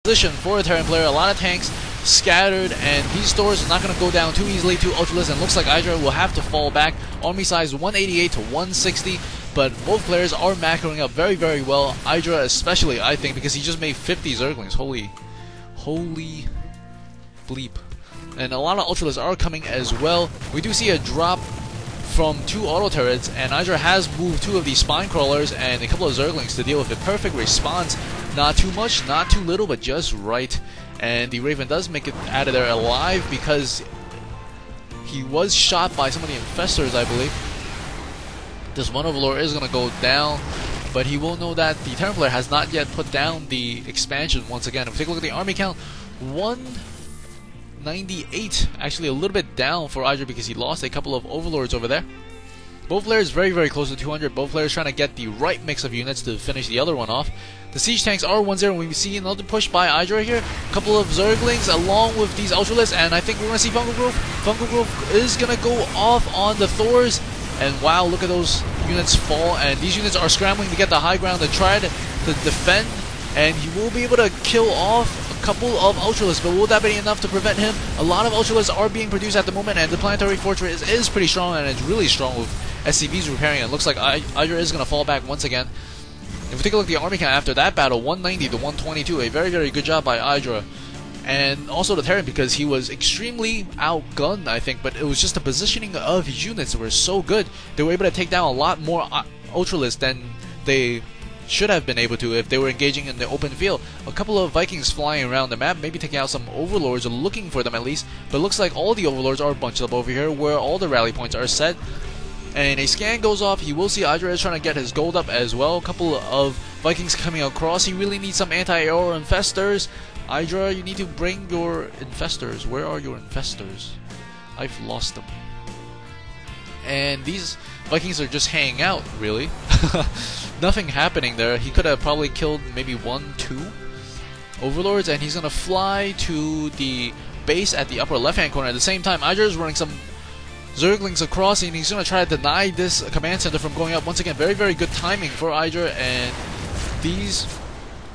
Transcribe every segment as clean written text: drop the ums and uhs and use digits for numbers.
position for a Terran player. A lot of tanks scattered, and these stores are not going to go down too easily to Ultralisk, and looks like IdrA will have to fall back. Army size 188 to 160, but both players are macroing up very, very well. IdrA especially, I think, because he just made 50 Zerglings. Holy bleep. And a lot of Ultralisks are coming as well. We do see a drop from 2 auto turrets, and IdrA has moved 2 of these spine crawlers and a couple of Zerglings to deal with it. Perfect response. Not too much, not too little, but just right. And the Raven does make it out of there alive because he was shot by some of the infestors, I believe. This one Overlord is going to go down, but he will know that the Terran player has not yet put down the expansion once again. If we take a look at the army count, 198, actually a little bit down for IdrA because he lost a couple of Overlords over there. Both players very, very close to 200. Both players trying to get the right mix of units to finish the other one off. The siege tanks are 1-0, and we see another push by IdrA here. A couple of Zerglings along with these Ultralisks, and I think we're going to see Fungal Growth. Fungal Growth is going to go off on the Thors, and wow, look at those units fall, and these units are scrambling to get the high ground to try to defend, and he will be able to kill off a couple of Ultralisks, but will that be enough to prevent him? A lot of Ultralisks are being produced at the moment, and the Planetary Fortress is pretty strong, and it's really strong with SCVs repairing it. Looks like IdrA is going to fall back once again. If we take a look at the army count after that battle, 190 to 122, a very, very good job by IdrA. And also the Terran, because he was extremely outgunned, I think, but it was just the positioning of his units that were so good. They were able to take down a lot more Ultralisks than they should have been able to if they were engaging in the open field. A couple of Vikings flying around the map, maybe taking out some Overlords, or looking for them at least, but it looks like all the Overlords are bunched up over here where all the rally points are set. And a scan goes off. You will see IdrA is trying to get his gold up as well. A couple of Vikings coming across. He really needs some anti-air infestors. IdrA, you need to bring your infestors. Where are your infestors? I've lost them. And these Vikings are just hanging out, really. Nothing happening there. He could have probably killed maybe 1-2 Overlords, and he's going to fly to the base at the upper left-hand corner. At the same time, IdrA is running some Zerglings across, and he's going to try to deny this command center from going up. Once again, very, very good timing for IdrA, and these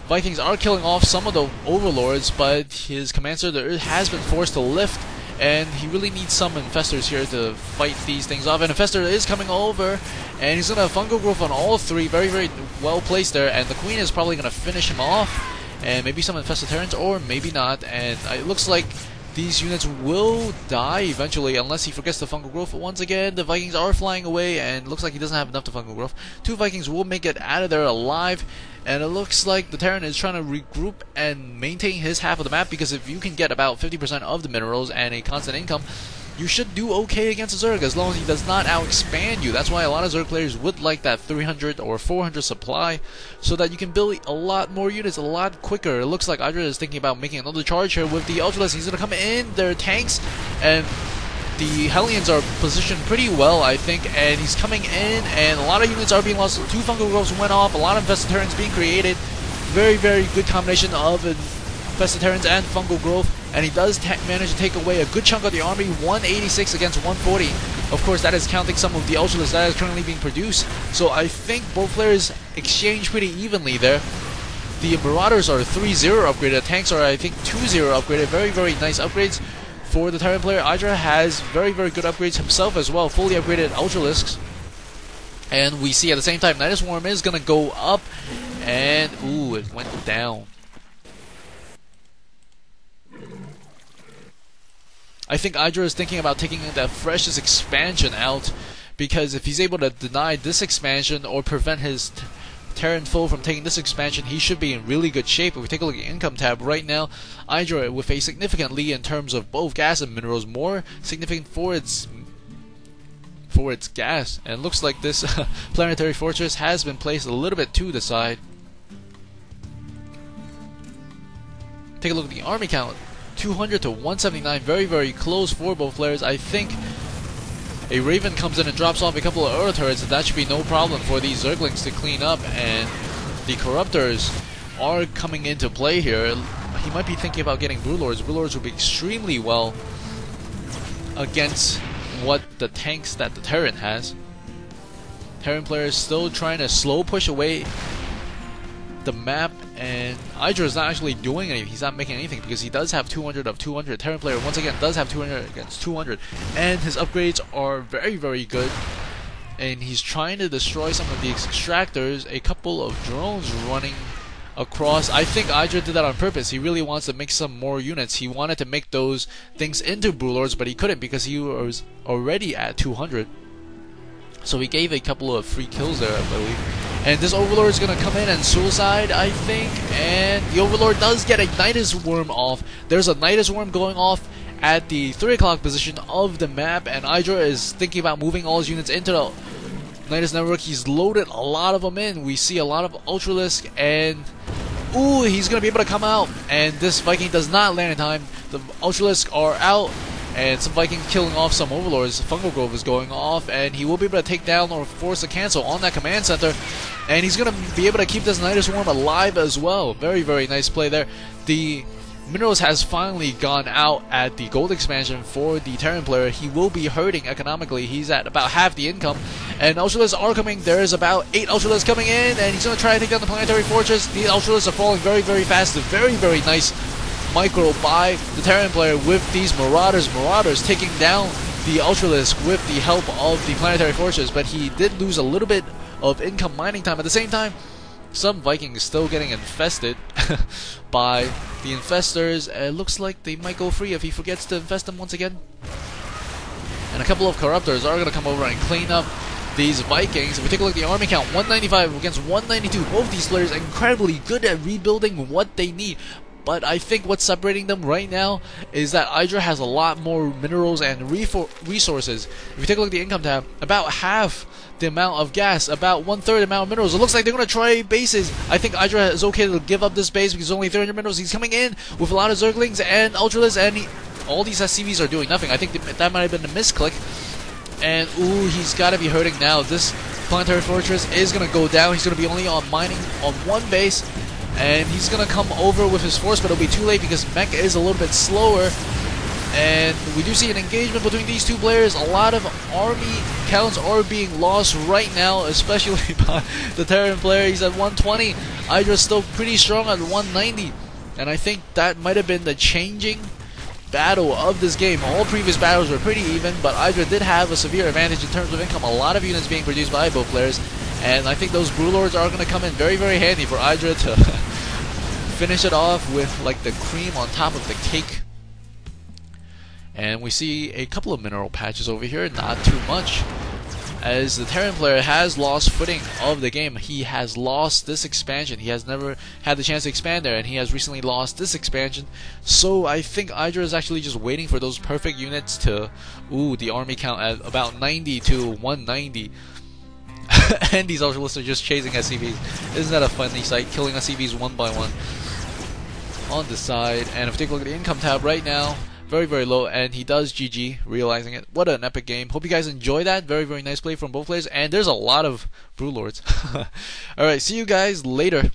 Vikings are killing off some of the Overlords, but his command center has been forced to lift, and he really needs some infestors here to fight these things off. And infestor is coming over, and he's going to Fungal Growth on all 3. Very, very well placed there, and the Queen is probably going to finish him off, and maybe some infested Terrans, or maybe not. And it looks like these units will die eventually unless he forgets the Fungal Growth. Once again, the Vikings are flying away, and looks like he doesn't have enough to Fungal Growth. 2 Vikings will make it out of there alive, and it looks like the Terran is trying to regroup and maintain his half of the map, because if you can get about 50% of the minerals and a constant income, you should do okay against a Zerg as long as he does not out-expand you. That's why a lot of Zerg players would like that 300 or 400 supply, so that you can build a lot more units a lot quicker. It looks like IdrA is thinking about making another charge here with the Ultralisks. He's going to come in, their tanks, and the Hellions are positioned pretty well, I think, and he's coming in, and a lot of units are being lost. 2 Fungal Growths went off, a lot of infested Terrans being created. Very, very good combination of infested Terrans and Fungal Growth, and he does manage to take away a good chunk of the army. 186 against 140. Of course, that is counting some of the Ultralisks that is currently being produced. So I think both players exchange pretty evenly there. The Marauders are 3-0 upgraded. The tanks are, I think, 2-0 upgraded. Very, very nice upgrades for the Terran player. IdrA has very, very good upgrades himself as well. Fully upgraded Ultralisks. And we see at the same time, Nidus Swarm is going to go up, and ooh, it went down. I think IdrA is thinking about taking the freshest expansion out, because if he's able to deny this expansion or prevent his Terran foe from taking this expansion, he should be in really good shape. If we take a look at the income tab right now, IdrA with a significant lead in terms of both gas and minerals, more significant for its gas, and it looks like this Planetary Fortress has been placed a little bit to the side. Take a look at the army count. 200 to 179, very, very close for both players. I think a Raven comes in and drops off a couple of Earth turrets, and that should be no problem for these Zerglings to clean up, and the Corruptors are coming into play here. He might be thinking about getting Broodlords. Broodlords would be extremely well against what the tanks that the Terran has. Terran players still trying to slow push away the map and IdrA is not actually doing anything. He's not making anything because he does have 200 of 200. Terran player once again does have 200 against 200, and his upgrades are very, very good. And he's trying to destroy some of the extractors. A couple of drones running across. I think IdrA did that on purpose. He really wants to make some more units. He wanted to make those things into Brewlords, but he couldn't because he was already at 200. So he gave a couple of free kills there, I believe. And this Overlord is going to come in and suicide, I think. And the Overlord does get a Nidus Worm off. There's a Nidus Worm going off at the 3 o'clock position of the map. And IdrA is thinking about moving all his units into the Nidus network. He's loaded a lot of them in. We see a lot of Ultralisk, and ooh, he's going to be able to come out. And this Viking does not land in time. The Ultralisk are out. And some Vikings killing off some Overlords. Fungal Grove is going off, and he will be able to take down or force a cancel on that command center. And he's going to be able to keep this Nidus Worm alive as well. Very, very nice play there. The Minerals has finally gone out at the gold expansion for the Terran player. He will be hurting economically. He's at about half the income. And Ultralisks are coming. There's about 8 Ultralisks coming in, and he's going to try to take down the Planetary Fortress. The Ultralisks are falling very, very fast. Very, very nice micro by the Terran player with these Marauders. Marauders taking down the Ultralisk with the help of the Planetary Fortress, but he did lose a little bit of income mining time. At the same time, some Vikings still getting infested by the Infestors. It looks like they might go free if he forgets to infest them once again. And a couple of Corruptors are going to come over and clean up these Vikings. If we take a look at the army count, 195 against 192. Both these players incredibly good at rebuilding what they need. But I think what's separating them right now is that IdrA has a lot more minerals and resources. If you take a look at the income tab, about half the amount of gas, about 1/3 the amount of minerals. It looks like they're going to try bases. I think IdrA is okay to give up this base because it's only 300 minerals. He's coming in with a lot of Zerglings and Ultralisks, and all these SCVs are doing nothing. I think that might have been a misclick. And ooh, he's got to be hurting now. This Planetary Fortress is going to go down. He's going to be only on mining on one base. And he's going to come over with his force, but it'll be too late because Mech is a little bit slower. And we do see an engagement between these two players. A lot of army counts are being lost right now, especially by the Terran player. He's at 120. IdrA's still pretty strong at 190. And I think that might have been the changing battle of this game. All previous battles were pretty even, but IdrA did have a severe advantage in terms of income. A lot of units being produced by both players. And I think those Brewlords are going to come in very, very handy for IdrA to finish it off with like the cream on top of the cake. And we see a couple of mineral patches over here, not too much. As the Terran player has lost footing of the game. He has lost this expansion. He has never had the chance to expand there, and he has recently lost this expansion. So I think IdrA is actually just waiting for those perfect units to... Ooh, the army count at about 90 to 190. And these Ultralisks are just chasing SCVs. Isn't that a funny sight? Killing SCVs one by one on the side. And if we take a look at the income tab right now, very, very low, and he does GG, realizing it. What an epic game. Hope you guys enjoy that. Very, very nice play from both players, and there's a lot of Brewlords. Alright, see you guys later.